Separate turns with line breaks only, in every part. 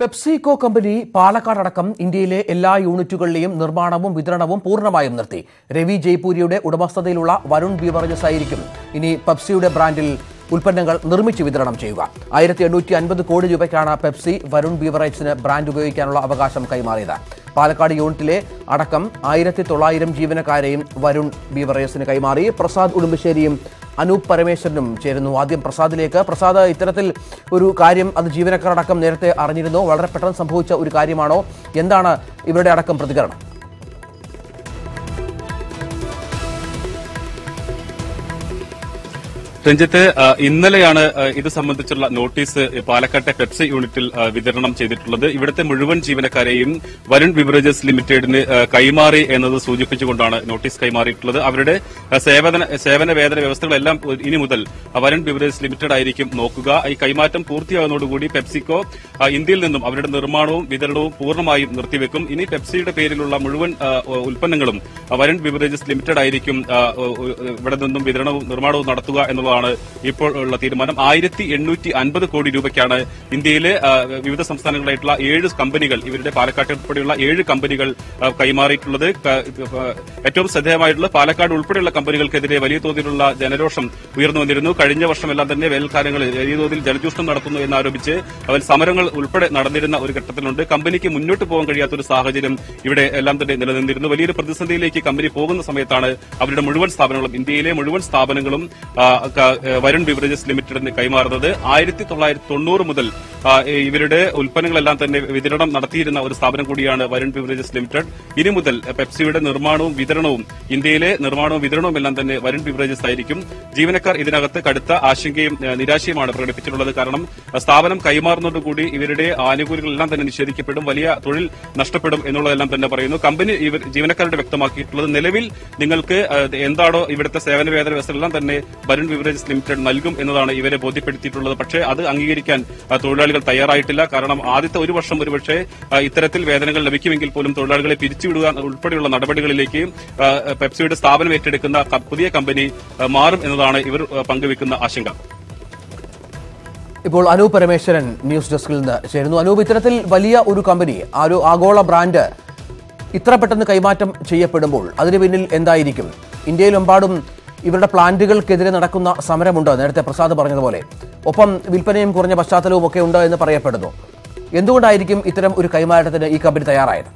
പെപ്സികോ company പാലക്കാടടക്കം ഇന്ത്യയിലെ എല്ലാ യൂണിറ്റുകളിലെയും നിർമ്മാണവും വിതരണവും പൂർണ്ണമായും നിർത്തി. രവി ജയ്പൂരിയുടെ ഉടമസ്ഥതയിലുള്ള വരുൺ ബീവറേജസ് ആയിരിക്കും ഇനി പെപ്സിയുടെ ബ്രാൻഡിൽ ഉൽപ്പന്നങ്ങൾ നിർമ്മിച്ച് വിതരണം ചെയ്യുക. 1850 കോടി രൂപയ്ക്കാണ് പെപ്സി വരുൺ ബീവറേജസിന് ബ്രാൻഡ് ഉപയോഗിക്കാനുള്ള അവകാശം കൈമാറിയത്. പാലക്കാട് യൂണിറ്റിലെ അടക്കം 1900 ജീവനക്കാരെയും വരുൺ ബീവറേജസിന് കൈമാറി. പ്രസാദ് ഉടുമ്പശ്ശേരിയും അനൂപ് പരമേശ്വരനും ചേരുന്നു. ആദ്യം പ്രസാദിലേക്ക്. പ്രസാദ്, ഇത്തരത്തിൽ ഒരു കാര്യം അത് ജീവനക്കാരടക്കം നേരത്തെ അറിഞ്ഞിരുന്നോ? വളരെ പെട്ടെന്ന് സംഭവിച്ച ഒരു കാര്യമാണോ? എന്താണ് ഇവരുടെ അടക്കം പ്രതികരണം?
രഞ്ജിത്ത്, ഇന്നലെയാണ് ഇത് സംബന്ധിച്ചുള്ള നോട്ടീസ് പാലക്കാട്ടെ പെപ്സി യൂണിറ്റിൽ വിതരണം ചെയ്തിട്ടുള്ളത്. ഇവിടുത്തെ മുഴുവൻ ജീവനക്കാരെയും വരുൺ ബിവറേജസ് ലിമിറ്റഡിന് കൈമാറി എന്നത് സൂചിപ്പിച്ചുകൊണ്ടാണ് നോട്ടീസ് കൈമാറിയിട്ടുള്ളത്. അവരുടെ സേവന വേതന വ്യവസ്ഥകളെല്ലാം ഇനി മുതൽ വരുൺ ബിവറേജസ് ലിമിറ്റഡ് ആയിരിക്കും നോക്കുക. ഈ കൈമാറ്റം പൂർത്തിയാകുന്നതോടുകൂടി പെപ്സിക്കോ ഇന്ത്യയിൽ നിന്നും അവരുടെ നിർമ്മാണവും വിതരണവും പൂർണ്ണമായും നിർത്തിവെക്കും. ഇനി പെപ്സിയുടെ പേരിലുള്ള മുഴുവൻ ഉൽപ്പന്നങ്ങളും വരുൺ ബിവറേജസ് ലിമിറ്റഡ് ആയിരിക്കും ഇവിടെ നിന്നും വിതരണവും നിർമ്മാണവും നടത്തുക എന്നുള്ളതാണ് ഇപ്പോൾ ഉള്ള തീരുമാനം. 1850 കോടി രൂപയ്ക്കാണ് ഇന്ത്യയിലെ വിവിധ സംസ്ഥാനങ്ങളായിട്ടുള്ള 7 കമ്പനികൾ, ഇവരുടെ പാലക്കാട് ഉൾപ്പെടെയുള്ള 7 കമ്പനികൾ കൈമാറിയിട്ടുള്ളത്. ഏറ്റവും ശ്രദ്ധേയമായിട്ടുള്ള പാലക്കാട് ഉൾപ്പെടെയുള്ള കമ്പനികൾക്കെതിരെ വലിയ തോതിലുള്ള ജനരോഷം ഉയർന്നു വന്നിരുന്നു. കഴിഞ്ഞ വർഷമെല്ലാം തന്നെ വേനൽക്കാലങ്ങളിൽ വലിയ തോതിൽ ജലചൂഷണം നടത്തുന്നു എന്നാരോപിച്ച് അവർ സമരങ്ങൾ ഉൾപ്പെടെ നടന്നിരുന്ന ഒരു ഘട്ടത്തിലുണ്ട്. കമ്പനിക്ക് മുന്നോട്ട് പോകാൻ കഴിയാത്ത ഒരു സാഹചര്യം ഇവിടെ എല്ലാം തന്നെ നിലനിന്നിരുന്നു. വലിയൊരു പ്രതിസന്ധിയിലേക്ക് കമ്പനി പോകുന്ന സമയത്താണ് അവരുടെ മുഴുവൻ സ്ഥാപനങ്ങളും, ഇന്ത്യയിലെ മുഴുവൻ സ്ഥാപനങ്ങളും വരുൺ ബിവറേജസ് ലിമിറ്റഡിന് കൈമാറുന്നത്. 1990 മുതൽ ഇവരുടെ ഉൽപ്പന്നങ്ങളെല്ലാം തന്നെ വിതരണം നടത്തിയിരുന്ന ഒരു സ്ഥാപനം കൂടിയാണ് വരുൺ ബിവറേജസ് ലിമിറ്റഡ്. ഇനി മുതൽ പെപ്സിയുടെ നിർമ്മാണവും വിതരണവും, ഇന്ത്യയിലെ നിർമ്മാണവും വിതരണവും എല്ലാം തന്നെ വരുൺ ബിവറേജസ് ആയിരിക്കും. ജീവനക്കാർ ഇതിനകത്ത് കടുത്ത ആശങ്കയും നിരാശയുമാണ് പ്രകടിപ്പിച്ചിട്ടുള്ളത്. കാരണം സ്ഥാപനം കൈമാറുന്നതോടുകൂടി ഇവരുടെ ആനുകൂല്യങ്ങളെല്ലാം തന്നെ നിഷേധിക്കപ്പെടും, വലിയ തൊഴിൽ നഷ്ടപ്പെടും എന്നുള്ളതെല്ലാം തന്നെ പറയുന്നു. കമ്പനി ജീവനക്കാരുടെ വ്യക്തമാക്കിയിട്ടുള്ളത്, നിലവിൽ നിങ്ങൾക്ക് എന്താണോ ഇവിടുത്തെ സേവന വേതന വ്യവസ്ഥകളെല്ലാം തന്നെ വരുൺ ബിവറേജസ് ലിമിറ്റഡ് നൽകും എന്നതാണ് ഇവരെ ബോധ്യപ്പെടുത്തിയിട്ടുള്ളത്. പക്ഷേ അത് അംഗീകരിക്കാൻ തൊഴിലാളികൾ തയ്യാറായിട്ടില്ല. കാരണം ആദ്യത്തെ ഒരു വർഷം ഒരുപക്ഷെ ഇത്തരത്തിൽ വേതനങ്ങൾ ലഭിക്കുമെങ്കിൽ പോലും തൊഴിലാളികളെ പിരിച്ചുവിടുക ഉൾപ്പെടെയുള്ള നടപടികളിലേക്ക് പെപ്സിയുടെ സ്ഥാപനം ഏറ്റെടുക്കുന്ന പുതിയ കമ്പനി മാറും എന്നതാണ് ഇവർ പങ്കുവെക്കുന്ന ആശങ്ക.
ഇപ്പോൾ അനൂപ് പരമേശ്വരൻ ന്യൂസ് ഡെസ്കിൽ നിന്ന് ചേരുന്നു. അനൂപ്, ഇത്തരത്തിൽ വലിയ ഒരു കമ്പനി, ആ ഒരു ആഗോള ബ്രാൻഡ് ഇത്ര പെട്ടെന്ന് കൈമാറ്റം ചെയ്യപ്പെടുമ്പോൾ അതിന് പിന്നിൽ എന്തായിരിക്കും? ഇന്ത്യയിലെമ്പാടും ഇവരുടെ പ്ലാന്റുകൾക്കെതിരെ നടക്കുന്ന സമരമുണ്ട്, നേരത്തെ പ്രസാദ് പറഞ്ഞതുപോലെ. ഒപ്പം വിൽപ്പനയും കുറഞ്ഞ പശ്ചാത്തലവും ഒക്കെ ഉണ്ട് എന്ന് പറയപ്പെടുന്നു. എന്തുകൊണ്ടായിരിക്കും ഇത്തരം ഒരു കൈമാറ്റത്തിന് ഈ കമ്പനി തയ്യാറായത്?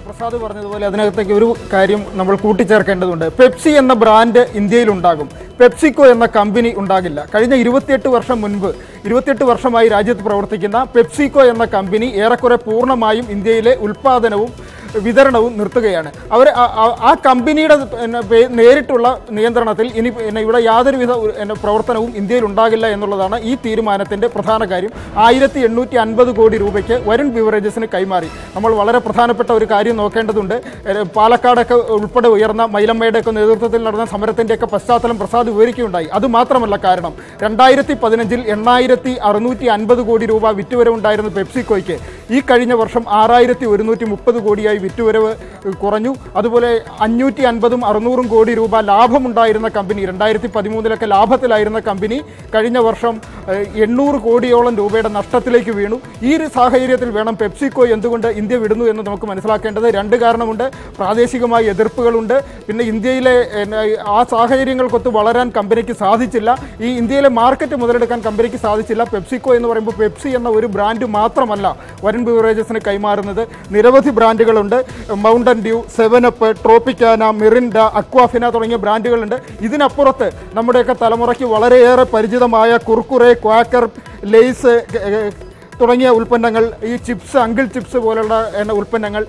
പ്രസാദ് പറഞ്ഞതുപോലെ അതിനകത്തേക്ക് ഒരു കാര്യം നമ്മൾ കൂട്ടിച്ചേർക്കേണ്ടതുണ്ട്. പെപ്സി എന്ന ബ്രാൻഡ് ഇന്ത്യയിലുണ്ടാകും, പെപ്സിക്കോ എന്ന കമ്പനി ഉണ്ടാകില്ല. കഴിഞ്ഞ 28 വർഷമായി രാജ്യത്ത് പ്രവർത്തിക്കുന്ന പെപ്സിക്കോ എന്ന കമ്പനി ഏറെക്കുറെ പൂർണ്ണമായും ഇന്ത്യയിലെ ഉൽപ്പാദനവും വിതരണവും നിർത്തുകയാണ്. അവർ ആ കമ്പനിയുടെ നേരിട്ടുള്ള നിയന്ത്രണത്തിൽ ഇനി ഇവിടെ യാതൊരുവിധ പ്രവർത്തനവും ഇന്ത്യയിൽ ഉണ്ടാകില്ല എന്നുള്ളതാണ് ഈ തീരുമാനത്തിന്റെ പ്രധാന കാര്യം. 1850 കോടി രൂപയ്ക്ക് വരുൺ ബിവറേജസിന് കൈമാറി. നമ്മൾ വളരെ പ്രധാനപ്പെട്ട ഒരു കാര്യം നോക്കേണ്ടതുണ്ട്. പാലക്കാടൊക്കെ ഉൾപ്പെടെ ഉയർന്ന മൈലമ്മയുടെയൊക്കെ നേതൃത്വത്തിൽ നടന്ന സമരത്തിന്റെയൊക്കെ പശ്ചാത്തലം പ്രസാദ് വിവരിക്കുകയുണ്ടായി. അതുമാത്രമല്ല കാരണം, 2015 8650 കോടി രൂപ വിറ്റുവരവുണ്ടായിരുന്ന പെപ്സിക്കോയ്ക്ക് ഈ കഴിഞ്ഞ വർഷം 6130 കോടിയായി വിറ്റുവരവ് കുറഞ്ഞു. അതുപോലെ 550ഉം 600ഉം കോടി രൂപ ലാഭമുണ്ടായിരുന്ന കമ്പനി, 2013 ലാഭത്തിലായിരുന്ന കമ്പനി കഴിഞ്ഞ വർഷം 800 കോടിയോളം രൂപയുടെ നഷ്ടത്തിലേക്ക് വീണു. ഈ ഒരു സാഹചര്യത്തിൽ വേണം പെപ്സിക്കോ എന്തുകൊണ്ട് ഇന്ത്യ വിടുന്നു എന്ന് നമുക്ക് മനസ്സിലാക്കേണ്ടത്. 2 കാരണമുണ്ട്. പ്രാദേശികമായ എതിർപ്പുകളുണ്ട്. പിന്നെ ഇന്ത്യയിലെ ആ സാഹചര്യങ്ങൾക്കൊത്ത് വളരാൻ കമ്പനിക്ക് സാധിച്ചില്ല. ഈ ഇന്ത്യയിലെ മാർക്കറ്റ് മുതലെടുക്കാൻ കമ്പനിക്ക് സാധിച്ചില്ല. പെപ്സിക്കോ എന്ന് പറയുമ്പോൾ പെപ്സി എന്ന ഒരു ബ്രാൻഡ് മാത്രമല്ല വരുൺ ബിവറേജസിന് കൈമാറുന്നത്. നിരവധി ബ്രാൻഡുകളുണ്ട്. Mountain dew, 7up, Tropicana, Mirinda, Aquafina തുടങ്ങിയ ബ്രാൻഡുകളുണ്ട്. ഇതിനപ്പുറത്ത് നമ്മുടെയൊക്കെ തലമുറയ്ക്ക് വളരെയേറെ പരിചിതമായ കുർക്കുറെ, ക്വാക്കർ, ലേസ് തുടങ്ങിയ ഉൽപ്പന്നങ്ങൾ, ഈ ചിപ്സ്, അങ്കിൾ ചിപ്സ് പോലുള്ള ഉൽപ്പന്നങ്ങൾ,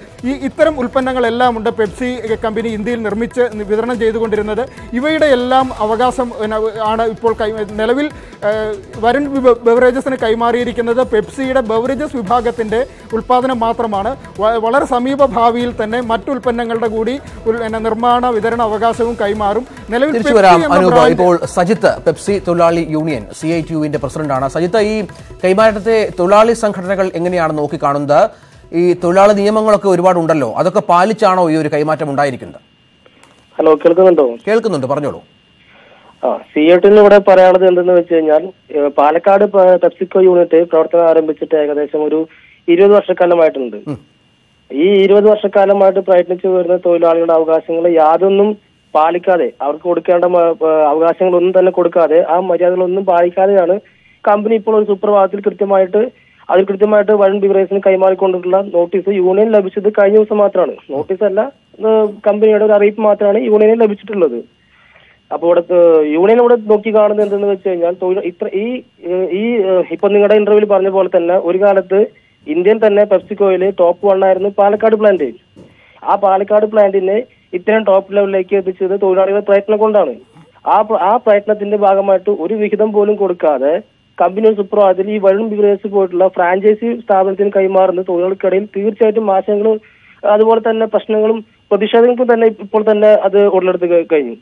ഇത്തരം ഉൽപ്പന്നങ്ങളെല്ലാം ഉണ്ട് പെപ്സി കമ്പനി ഇന്ത്യയിൽ നിർമ്മിച്ച് വിതരണം ചെയ്തുകൊണ്ടിരുന്നത്. ഇവയുടെ എല്ലാം അവകാശം ആണ് ഇപ്പോൾ നിലവിൽ വരുൺ ബെവറേജസിന് കൈമാറിയിരിക്കുന്നത്. പെപ്സിയുടെ ബെവറേജസ് വിഭാഗത്തിന്റെ ഉൽപ്പാദനം മാത്രമാണ്. വളരെ സമീപ ഭാവിയിൽ തന്നെ മറ്റു ഉൽപ്പന്നങ്ങളുടെ കൂടി നിർമ്മാണ വിതരണ അവകാശവും കൈമാറും. നിലവിൽ
ഇപ്പോൾ സജിത്ത്, പെപ്സി തൊഴിലാളി യൂണിയൻ CITU-വിന്റെ പ്രസിഡന്റാണ്. സജിത്ത്, ഈ കൈമാറ്റത്തെ തൊഴിലാളി സംഘടനകൾ എങ്ങനെയാണ് നോക്കിക്കാണുന്നത്? ഈ തൊഴിലാളി നിയമങ്ങളൊക്കെ ഒരുപാടുണ്ടല്ലോ, അതൊക്കെ പാലിച്ചാണോ ഈ ഒരു കൈമാറ്റം ഉണ്ടായിരിക്കുന്നത്?
ഹലോ, കേൾക്കുന്നുണ്ടോ?
കേൾക്കുന്നുണ്ട്, പറഞ്ഞോളൂ.
CITU ഇവിടെ പറയാനുള്ളത് എന്തെന്ന് വെച്ച് കഴിഞ്ഞാൽ, പാലക്കാട് പെപ്സിക്കോ യൂണിറ്റ് പ്രവർത്തനം ആരംഭിച്ചിട്ട് ഏകദേശം ഒരു 20 വർഷക്കാലമായിട്ടുണ്ട്. ഈ 20 വർഷക്കാലമായിട്ട് പ്രയത്നിച്ചു വരുന്ന തൊഴിലാളികളുടെ അവകാശങ്ങൾ യാതൊന്നും പാലിക്കാതെ, അവർക്ക് കൊടുക്കേണ്ട അവകാശങ്ങളൊന്നും തന്നെ കൊടുക്കാതെ, ആ മര്യാദകളൊന്നും പാലിക്കാതെയാണ് കമ്പനി ഇപ്പോൾ ഒരു സുപ്രഭാതത്തിൽ കൃത്യമായിട്ട് വരുൺ ബിവറേജിന് കൈമാറിക്കൊണ്ടിട്ടുള്ള നോട്ടീസ് യൂണിയൻ ലഭിച്ചത് കഴിഞ്ഞ ദിവസം മാത്രമാണ്. നോട്ടീസ് അല്ല, കമ്പനിയുടെ ഒരു അറിയിപ്പ് മാത്രമാണ് യൂണിയനിൽ ലഭിച്ചിട്ടുള്ളത്. അപ്പോൾ യൂണിയൻ ഇവിടെ നോക്കി കാണുന്നത് എന്തെന്ന് വെച്ച് കഴിഞ്ഞാൽ ഇപ്പൊ നിങ്ങളുടെ ഇന്റർവ്യൂവിൽ പറഞ്ഞ പോലെ തന്നെ ഒരു കാലത്ത് ഇന്ത്യൻ തന്നെ പെപ്സിക്കോയില് ടോപ്പ് 1 ആയിരുന്നു പാലക്കാട് പ്ലാന്റ്. ആ പാലക്കാട് പ്ലാന്റിനെ ഇത്രയും ടോപ്പ് ലെവലിലേക്ക് എത്തിച്ചത് തൊഴിലാളികളുടെ പ്രയത്നം കൊണ്ടാണ്. ആ പ്രയത്നത്തിന്റെ ഭാഗമായിട്ട് ഒരു വിഹിതം പോലും കൊടുക്കാതെ കമ്പനി സുപ്രഭാതത്തിൽ ഈ വരുൺ ബിവറേജ് പോയിട്ടുള്ള ഫ്രാഞ്ചൈസി സ്ഥാപനത്തിന് കൈമാറുന്ന തൊഴിലാളികൾക്കിടയിൽ തീർച്ചയായിട്ടും ആശങ്കകളും അതുപോലെ തന്നെ പ്രശ്നങ്ങളും പ്രതിഷേധങ്ങൾക്കും തന്നെ ഇപ്പോൾ തന്നെ അത് ഉടലെടുത്ത് കഴിഞ്ഞു.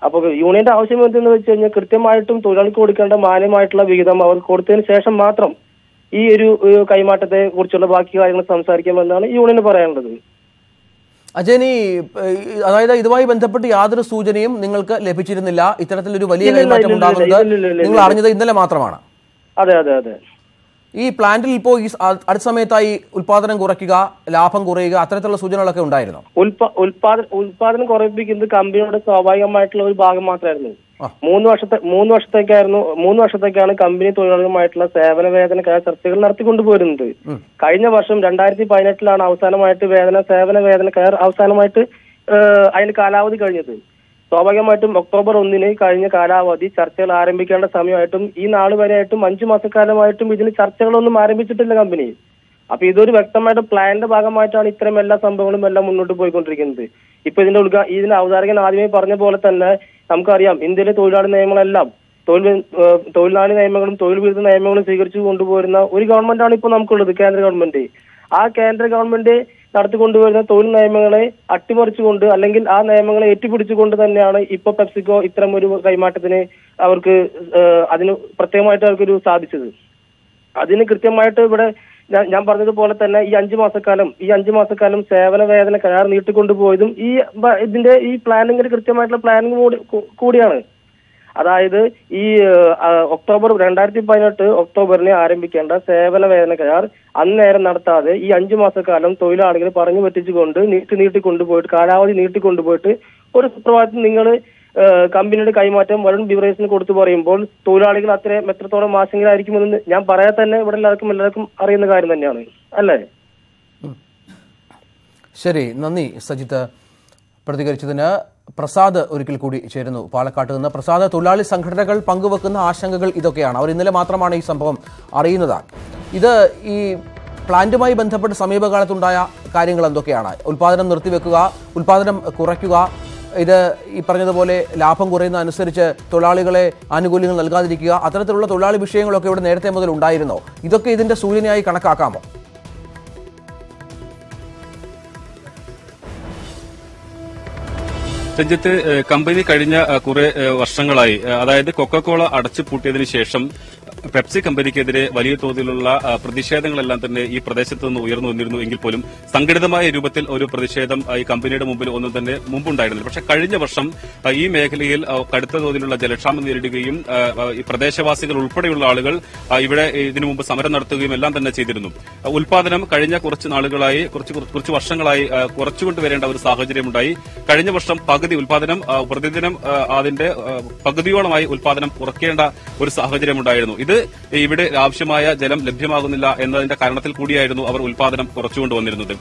അപ്പോൾ യൂണിയന്റെ ആവശ്യം എന്തെന്ന് വെച്ച് കഴിഞ്ഞാൽ കൃത്യമായിട്ടും തൊഴിലാളിക്ക് കൊടുക്കേണ്ട മാന്യമായിട്ടുള്ള വിഹിതം അവർ കൊടുത്തതിന് ശേഷം മാത്രം ഈ ഒരു കൈമാറ്റത്തെ കുറിച്ചുള്ള ബാക്കി കാര്യങ്ങൾ സംസാരിക്കാമെന്നാണ് യൂണിയന് പറയാനുള്ളത്.
അജയനി, അതായത് ഇതുമായി ബന്ധപ്പെട്ട് യാതൊരു സൂചനയും നിങ്ങൾക്ക് ലഭിച്ചിരുന്നില്ല. ഇത്തരത്തിലൊരു വലിയ കൈമാറ്റം ഉണ്ടാകുന്നത് നിങ്ങൾ അറിഞ്ഞത് ഇന്നലെ മാത്രമാണ്.
അതെ അതെ അതെ.
ഈ പ്ലാന്റിൽ ഇപ്പോൾ ഈ അടുത്ത സമയത്തായി ഉൽപാദനം കുറയ്ക്കുക, ലാഭം കുറയുക, അത്തരത്തിലുള്ള സൂചനകളൊക്കെ ഉണ്ടായിരുന്നു?
ഉൽപാദനം കുറപ്പിക്കുന്നത് കമ്പനിയുടെ സ്വാഭാവികമായിട്ടുള്ള ഒരു ഭാഗം മാത്രമായിരുന്നു. 3 വർഷത്തേക്കാണ് കമ്പനി തൊഴിലാളികളുമായിട്ടുള്ള സേവന വേതന ചർച്ചകൾ നടത്തിക്കൊണ്ടുപോരുന്നത്. കഴിഞ്ഞ വർഷം 2018 അവസാനമായിട്ട് സേവന വേതന കയർ അവസാനമായിട്ട് അതിന്റെ കാലാവധി കഴിഞ്ഞത്. സ്വാഭാവികമായിട്ടും ഒക്ടോബർ 1 കഴിഞ്ഞ കാലാവധി ചർച്ചകൾ ആരംഭിക്കേണ്ട സമയമായിട്ടും ഈ നാൾ വരെയായിട്ടും 5 മാസക്കാലമായിട്ടും ഇതിന് ചർച്ചകളൊന്നും ആരംഭിച്ചിട്ടില്ല കമ്പനി. അപ്പൊ ഇതൊരു വ്യക്തമായിട്ട് പ്ലാനിന്റെ ഭാഗമായിട്ടാണ് ഇത്തരം എല്ലാ സംഭവങ്ങളും എല്ലാം മുന്നോട്ട് പോയിക്കൊണ്ടിരിക്കുന്നത്. ഇപ്പൊ ഇതിന്റെ അവതാരകൻ ആദ്യമേ പറഞ്ഞ പോലെ തന്നെ നമുക്കറിയാം, ഇന്ത്യയിലെ തൊഴിലാളി നിയമങ്ങളെല്ലാം തൊഴിലാളി നിയമങ്ങളും തൊഴിൽ വിരുദ്ധ നിയമങ്ങളും സ്വീകരിച്ചു കൊണ്ടുപോരുന്ന ഒരു ഗവൺമെന്റാണ് ഇപ്പൊ നമുക്കുള്ളത്, കേന്ദ്ര ഗവൺമെന്റ്. ആ കേന്ദ്ര ഗവൺമെന്റ് നടത്തിക്കൊണ്ടുവരുന്ന തൊഴിൽ നിയമങ്ങളെ അട്ടിമറിച്ചുകൊണ്ട് അല്ലെങ്കിൽ ആ നിയമങ്ങളെ ഏറ്റുപിടിച്ചുകൊണ്ട് തന്നെയാണ് ഇപ്പൊ പെപ്സിക്കോ ഇത്തരം ഒരു കൈമാറ്റത്തിന് അതിന് പ്രത്യേകമായിട്ട് അവർക്കൊരു സാധിച്ചത്. അതിന് കൃത്യമായിട്ട് ഇവിടെ ഞാൻ പറഞ്ഞതുപോലെ തന്നെ ഈ 5 മാസക്കാലം സേവന വേതന കരാർ നീട്ടിക്കൊണ്ടുപോയതും ഈ പ്ലാനിങ്ങിന് കൃത്യമായിട്ടുള്ള പ്ലാനിങ് കൂടിയാണ്. അതായത് ഈ 2018 ഒക്ടോബറിന് ആരംഭിക്കേണ്ട സേവന വേതന കരാർ അന്നേരം നടത്താതെ ഈ 5 മാസക്കാലം തൊഴിലാളികൾ പറഞ്ഞു പറ്റിച്ചുകൊണ്ട് നീട്ടിക്കൊണ്ടുപോയിട്ട് കാലാവധി നീട്ടിക്കൊണ്ടുപോയിട്ട് ഒരു സുപ്രഭാതത്തിൽ നിങ്ങൾ കമ്പനിയുടെ കൈമാറ്റം വരുൺ ബിവറേജിന് കൊടുത്തു പറയുമ്പോൾ തൊഴിലാളികൾ എത്രത്തോളം ആശങ്കയിലായിരിക്കുമെന്ന് ഞാൻ പറയാൻ തന്നെ ഇവിടെ എല്ലാവർക്കും അറിയുന്ന കാര്യം തന്നെയാണ്, അല്ലേ?
ശരി, നന്ദി സജിത്ത് പ്രതികരിച്ചതിന്. പ്രസാദ് ഒരിക്കൽ കൂടി ചേരുന്നു പാലക്കാട്ട് നിന്ന്. പ്രസാദ്, തൊഴിലാളി സംഘടനകൾ പങ്കുവെക്കുന്ന ആശങ്കകൾ ഇതൊക്കെയാണ്. അവർ ഇന്നലെ മാത്രമാണ് ഈ സംഭവം അറിയുന്നത്. ഇത് ഈ പ്ലാന്റുമായി ബന്ധപ്പെട്ട് സമീപകാലത്തുണ്ടായ കാര്യങ്ങൾ എന്തൊക്കെയാണ്? ഉൽപാദനം നിർത്തിവെക്കുക, ഉൽപാദനം കുറയ്ക്കുക, ഇത് ഈ പറഞ്ഞതുപോലെ ലാഭം കുറയുന്ന അനുസരിച്ച് തൊഴിലാളികളെ ആനുകൂല്യങ്ങൾ നൽകാതിരിക്കുക, അത്തരത്തിലുള്ള തൊഴിലാളി വിഷയങ്ങളൊക്കെ ഇവിടെ നേരത്തെ മുതൽ ഉണ്ടായിരുന്നോ? ഇതൊക്കെ ഇതിന്റെ സൂചനയായി കണക്കാക്കാമോ?
രഞ്ജിത്ത്, കമ്പനി കഴിഞ്ഞ കുറെ വർഷങ്ങളായി, അതായത് കൊക്കക്കോള അടച്ചുപൂട്ടിയതിനു ശേഷം പെപ്സി കമ്പനിക്കെതിരെ വലിയ തോതിലുള്ള പ്രതിഷേധങ്ങളെല്ലാം തന്നെ ഈ പ്രദേശത്ത് നിന്ന് ഉയർന്നു വന്നിരുന്നു എങ്കിൽ പോലും സംഘടിതമായ രൂപത്തിൽ ഒരു പ്രതിഷേധം ഈ കമ്പനിയുടെ മുമ്പിൽ ഒന്നും തന്നെ മുമ്പുണ്ടായിരുന്നില്ല. പക്ഷേ കഴിഞ്ഞ വർഷം ഈ മേഖലയിൽ കടുത്ത തോതിലുള്ള ജലക്ഷാമം നേരിടുകയും ഈ പ്രദേശവാസികൾ ഉൾപ്പെടെയുള്ള ആളുകൾ ഇവിടെ ഇതിനു മുമ്പ് സമരം നടത്തുകയും എല്ലാം തന്നെ ചെയ്തിരുന്നു. ഉൽപാദനം കഴിഞ്ഞ കുറച്ച് വർഷങ്ങളായി കുറച്ചുകൊണ്ടുവരേണ്ട ഒരു സാഹചര്യമുണ്ടായി. കഴിഞ്ഞ വർഷം ഉൽപാദനം പ്രതിദിനം അതിന്റെ പകുതിയോളമായി ഉൽപാദനം കുറയ്ക്കേണ്ട ഒരു സാഹചര്യമുണ്ടായിരുന്നു. ഇത് ഇവിടെ ആവശ്യമായ ജലം ലഭ്യമാകുന്നില്ല എന്നതിന്റെ കാരണത്തിൽ കൂടിയായിരുന്നു അവർ ഉൽപാദനം കുറച്ചുകൊണ്ടുവന്നിരുന്നത്.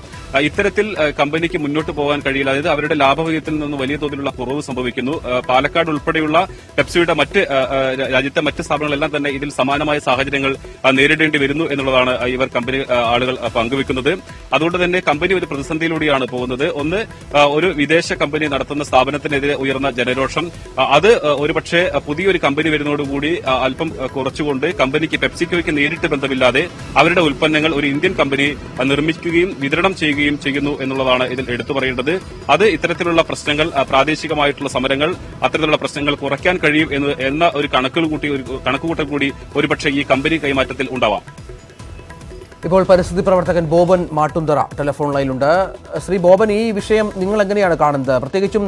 ഇത്തരത്തിൽ കമ്പനിക്ക് മുന്നോട്ട് പോകാൻ കഴിയില്ല. അതായത് അവരുടെ ലാഭവിഹിതത്തിൽ നിന്ന് വലിയ തോതിലുള്ള കുറവ് സംഭവിക്കുന്നു. പാലക്കാട് ഉൾപ്പെടെയുള്ള പെപ്സിയുടെ രാജ്യത്തെ മറ്റ് സ്ഥാപനങ്ങളെല്ലാം തന്നെ ഇതിൽ സമാനമായ സാഹചര്യങ്ങൾ നേരിടേണ്ടി വരുന്നു എന്നുള്ളതാണ് ഇവർ കമ്പനി ആളുകൾ പങ്കുവെക്കുന്നത്. അതുകൊണ്ട് തന്നെ കമ്പനി ഒരു പ്രതിസന്ധിയിലൂടെയാണ് പോകുന്നത്. ഒന്ന്, ഒരു വിദേശ കമ്പനി നടത്തുന്ന സ്ഥാപനത്തിനെതിരെ ഉയർന്ന ജനരോഷം, അത് ഒരുപക്ഷെ പുതിയൊരു കമ്പനി വരുന്നതോടുകൂടി അല്പം കുറച്ചുകൊണ്ട് കമ്പനിക്ക് പെപ്സിക്കോയ്ക്ക് നേരിട്ട് ബന്ധമില്ലാതെ അവരുടെ ഉൽപ്പന്നങ്ങൾ ഒരു ഇന്ത്യൻ കമ്പനി നിർമ്മിക്കുകയും വിതരണം ചെയ്യുകയും ചെയ്യുന്നു എന്നുള്ളതാണ് ഇതിൽ എടുത്തു പറയേണ്ടത്. അത് ഇത്തരത്തിലുള്ള പ്രശ്നങ്ങൾ, പ്രാദേശികമായിട്ടുള്ള സമരങ്ങൾ, അത്തരത്തിലുള്ള പ്രശ്നങ്ങൾ കുറയ്ക്കാൻ കഴിയും എന്ന ഒരു കണക്കുകൂട്ടൽ കൂടി ഒരുപക്ഷെ ഈ കമ്പനി കൈമാറ്റത്തിൽ ഉണ്ടാവാം.
ഇപ്പോൾ പരിസ്ഥിതി പ്രവർത്തകൻ ബോബൻ മാട്ടുന്തറ ടെലിഫോൺ ലൈനിലുണ്ട്. ശ്രീ ബോബൻ, ഈ വിഷയം നിങ്ങൾ എങ്ങനെയാണ് കാണുന്നത്? പ്രത്യേകിച്ചും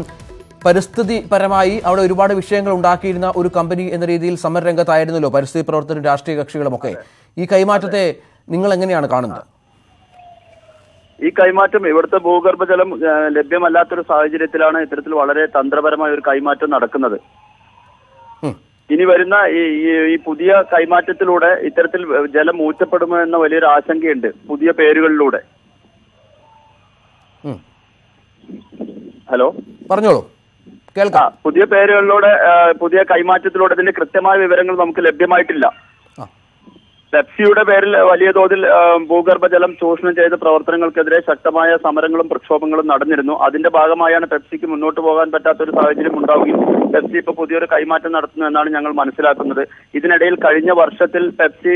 പരിസ്ഥിതിപരമായി അവിടെ ഒരുപാട് വിഷയങ്ങൾ ഉണ്ടാക്കിയിരുന്ന ഒരു കമ്പനി എന്ന രീതിയിൽ സമരരംഗത്തായിരുന്നല്ലോ പരിസ്ഥിതി പ്രവർത്തകരും രാഷ്ട്രീയ കക്ഷികളുമൊക്കെ. ഈ കൈമാറ്റത്തെ നിങ്ങൾ എങ്ങനെയാണ് കാണുന്നത്?
ഈ കൈമാറ്റം ഇവിടുത്തെ ഭൂഗർഭജലം ലഭ്യമല്ലാത്തൊരു സാഹചര്യത്തിലാണ് ഇത്തരത്തിൽ വളരെ തന്ത്രപരമായ ഒരു കൈമാറ്റം നടക്കുന്നത്. ഇനി വരുന്ന ഈ പുതിയ കൈമാറ്റത്തിലൂടെ ഇത്തരത്തിൽ ജലം ഊറ്റപ്പെടുമോ എന്ന വലിയൊരു ആശങ്കയുണ്ട് പുതിയ പേരുകളിലൂടെ. ഹലോ,
പറഞ്ഞോളൂ, കേൾക്കാം.
പുതിയ പേരുകളിലൂടെ പുതിയ കൈമാറ്റത്തിലൂടെ ഇതിന്റെ കൃത്യമായ വിവരങ്ങൾ നമുക്ക് ലഭ്യമായിട്ടില്ല. പെപ്സിയുടെ പേരിൽ വലിയ തോതിൽ ഭൂഗർഭജലം ചൂഷണം ചെയ്ത പ്രവർത്തനങ്ങൾക്കെതിരെ ശക്തമായ സമരങ്ങളും പ്രക്ഷോഭങ്ങളും നടന്നിരുന്നു. അതിന്റെ ഭാഗമായാണ് പെപ്സിക്ക് മുന്നോട്ട് പോകാൻ പറ്റാത്ത ഒരു സാഹചര്യം ഉണ്ടാവുകയും പെപ്സി ഇപ്പൊ പുതിയൊരു കൈമാറ്റം നടത്തുന്നു എന്നാണ് ഞങ്ങൾ മനസ്സിലാക്കുന്നത്. ഇതിനിടയിൽ കഴിഞ്ഞ വർഷത്തിൽ പെപ്സി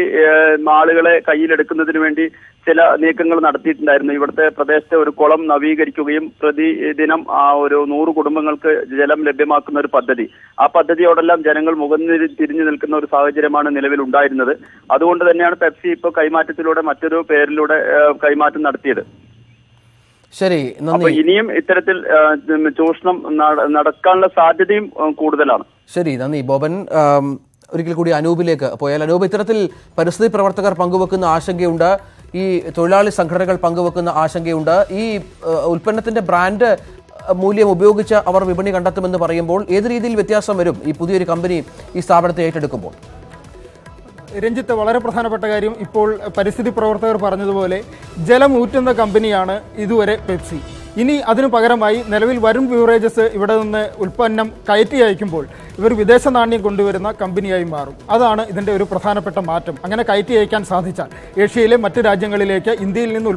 ആളുകളെ കയ്യിലെടുക്കുന്നതിന് വേണ്ടി ചില നീക്കങ്ങൾ നടത്തിയിട്ടുണ്ടായിരുന്നു. ഇവിടുത്തെ പ്രദേശത്തെ ഒരു കുളം നവീകരിക്കുകയും പ്രതിദിനം ഒരു 100 കുടുംബങ്ങൾക്ക് ജലം ലഭ്യമാക്കുന്ന ഒരു പദ്ധതി. ആ പദ്ധതിയോടെല്ലാം ജനങ്ങൾ മുഖം തിരിഞ്ഞു നിൽക്കുന്ന ഒരു സാഹചര്യമാണ് നിലവിൽ ഉണ്ടായിരുന്നത്. അതുകൊണ്ട് തന്നെയാണ് പെപ്സി ഇപ്പോൾ കൈമാറ്റത്തിലൂടെ മറ്റൊരു പേരിലൂടെ കൈമാറ്റം നടത്തിയത്.
ശരി,
അപ്പൊ ഇനിയും ഇത്തരത്തിൽ ചൂഷണം നടക്കാനുള്ള സാധ്യതയും കൂടുതലാണ്.
ശരി, നന്ദി ബോബൻ. ഒരിക്കൽ കൂടി അനൂപിലേക്ക് പോയാൽ, അനൂപ്, ഇത്തരത്തിൽ പരിസ്ഥിതി പ്രവർത്തകർ പങ്കുവെക്കുന്ന ആശങ്കയുണ്ട്, ഈ തൊഴിലാളി സംഘടനകൾ പങ്കുവെക്കുന്ന ആശങ്കയുണ്ട്. ഈ ഉൽപ്പന്നത്തിന്റെ ബ്രാൻഡ് മൂല്യം ഉപയോഗിച്ച് അവർ വിപണി കണ്ടെത്തുമെന്ന് പറയുമ്പോൾ ഏത് രീതിയിൽ വ്യത്യാസം വരും ഈ പുതിയൊരു കമ്പനി ഈ സ്ഥാപനത്തെ ഏറ്റെടുക്കുമ്പോൾ?
രഞ്ജിത്ത്, വളരെ പ്രധാനപ്പെട്ട കാര്യം, ഇപ്പോൾ പരിസ്ഥിതി പ്രവർത്തകർ പറഞ്ഞതുപോലെ ജലം ഊറ്റുന്ന കമ്പനിയാണ് ഇതുവരെ പെപ്സി. ഇനി അതിനു പകരമായി നിലവിൽ വരുൺ ബിവറേജസ് ഇവിടെ നിന്ന് ഉൽപ്പന്നം കയറ്റി അയക്കുമ്പോൾ ഇവർ വിദേശ നാണ്യം കൊണ്ടുവരുന്ന കമ്പനിയായി മാറും. അതാണ് ഇതിൻ്റെ ഒരു പ്രധാനപ്പെട്ട മാറ്റം. അങ്ങനെ കയറ്റി അയക്കാൻ സാധിച്ചാൽ ഏഷ്യയിലെ മറ്റ് രാജ്യങ്ങളിലേക്ക് ഇന്ത്യയിൽ നിന്ന്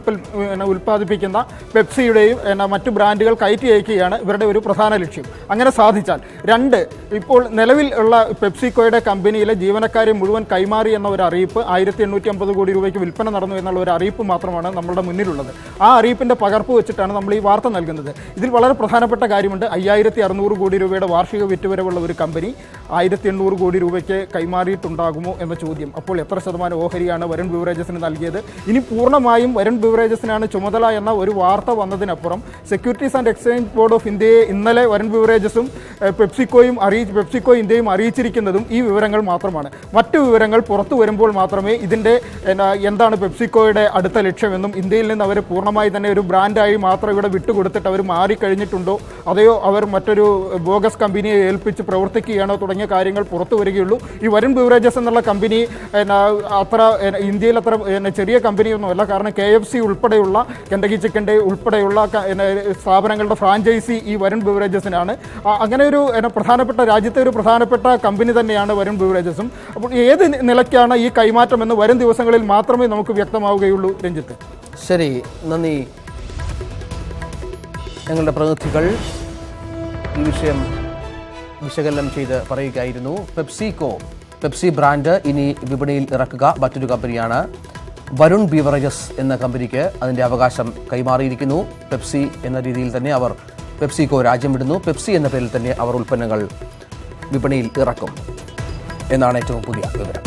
ഉൽപ്പാദിപ്പിക്കുന്ന പെപ്സിയുടെയും മറ്റു ബ്രാൻഡുകൾ കയറ്റി അയക്കുകയാണ് ഇവരുടെ ഒരു പ്രധാന ലക്ഷ്യം. അങ്ങനെ സാധിച്ചാൽ ഇപ്പോൾ നിലവിൽ ഉള്ള പെപ്സിക്കോയുടെ കമ്പനിയിലെ ജീവനക്കാരെ മുഴുവൻ കൈമാറി എന്ന ഒരു അറിയിപ്പ്, 1850 കോടി രൂപയ്ക്ക് വിൽപ്പന നടന്നു എന്നുള്ള ഒരു അറിയിപ്പ് മാത്രമാണ് നമ്മളുടെ മുന്നിലുള്ളത്. ആ അറിയിപ്പിന്റെ പകർപ്പ് വെച്ചിട്ടാണ് നമ്മൾ ഈ വാർത്ത നൽകുന്നത്. ഇതിൽ വളരെ പ്രധാനപ്പെട്ട കാര്യമുണ്ട്. 5600 കോടി രൂപയുടെ വാർഷിക വിറ്റുവരവുള്ള ഒരു കമ്പനി 1800 കോടി രൂപയ്ക്ക് കൈമാറിയിട്ടുണ്ടാകുമോ എന്ന ചോദ്യം. അപ്പോൾ എത്ര ശതമാനം ഓഹരിയാണ് വരുൺ ബിവറേജസിന് നൽകിയത്? ഇനി പൂർണ്ണമായും വരുൺ ബിവറേജസിനാണ് ചുമതല എന്ന ഒരു വാർത്ത വന്നതിനപ്പുറം securities and exchange board of ഇന്ത്യയെ ഇന്നലെ വരുൺ ബിവറേജസും പെപ്സിക്കോ ഇന്ത്യയും അറിയിച്ചിരിക്കുന്നതും ഈ വിവരങ്ങൾ മാത്രമാണ്. മറ്റു വിവരങ്ങൾ പുറത്തു വരുമ്പോൾ മാത്രമേ ഇതിൻ്റെ എന്താണ് പെപ്സിക്കോയുടെ അടുത്ത ലക്ഷ്യമെന്നും ഇന്ത്യയിൽ നിന്ന് അവർ പൂർണ്ണമായി തന്നെ ഒരു ബ്രാൻഡായി മാത്രം ഇവിടെ വിട്ടുകൊടുത്തിട്ട് അവർ മാറിക്കഴിഞ്ഞിട്ടുണ്ടോ, അതെയോ അവർ മറ്റൊരു ബോഗസ് കമ്പനിയെ ഏൽപ്പിച്ച് പ്രവർത്തിക്കുകയാണോ തുടങ്ങിയ കാര്യങ്ങൾ പുറത്തു വരികയുള്ളൂ. ഈ വരുൺ ബിവറേജസ് എന്നുള്ള കമ്പനി ഇന്ത്യയിൽ അത്ര ചെറിയ കമ്പനിയൊന്നുമല്ല. കാരണം KFC ഉൾപ്പെടെയുള്ള കെൻഡക്കി ചിക്കൻ്റെ ഉൾപ്പെടെയുള്ള സ്ഥാപനങ്ങളുടെ ഫ്രാഞ്ചൈസി ഈ വരുൺ ബിവറേജസിനാണ്. അങ്ങനെ ഒരു രാജ്യത്തെ ഒരു പ്രധാനപ്പെട്ട കമ്പനി തന്നെയാണ് വരുൺ ബിവറേജസും. അപ്പോൾ ഏത് നിലയ്ക്കാണ് ഈ കൈമാറ്റം എന്ന് വരും ദിവസങ്ങളിൽ മാത്രമേ നമുക്ക് വ്യക്തമാവുകയുള്ളൂ. രഞ്ജിത്ത്,
ശരി, നന്ദി. ഞങ്ങളുടെ പ്രതിനിധികൾ ഈ വിഷയം വിശകലനം ചെയ്ത് പറയുകയായിരുന്നു. പെപ്സി ബ്രാൻഡ് ഇനി വിപണിയിൽ ഇറക്കുക മറ്റൊരു കമ്പനിയാണ്. വരുൺ ബീവറേജസ് എന്ന കമ്പനിക്ക് അതിൻ്റെ അവകാശം കൈമാറിയിരിക്കുന്നു. പെപ്സി എന്ന രീതിയിൽ തന്നെ അവർ പെപ്സിക്കോ രാജ്യം വിടുന്നു. പെപ്സി എന്ന പേരിൽ തന്നെ അവർ ഉൽപ്പന്നങ്ങൾ വിപണിയിൽ ഇറക്കും എന്നാണ് ഏറ്റവും പുതിയ വിവരം.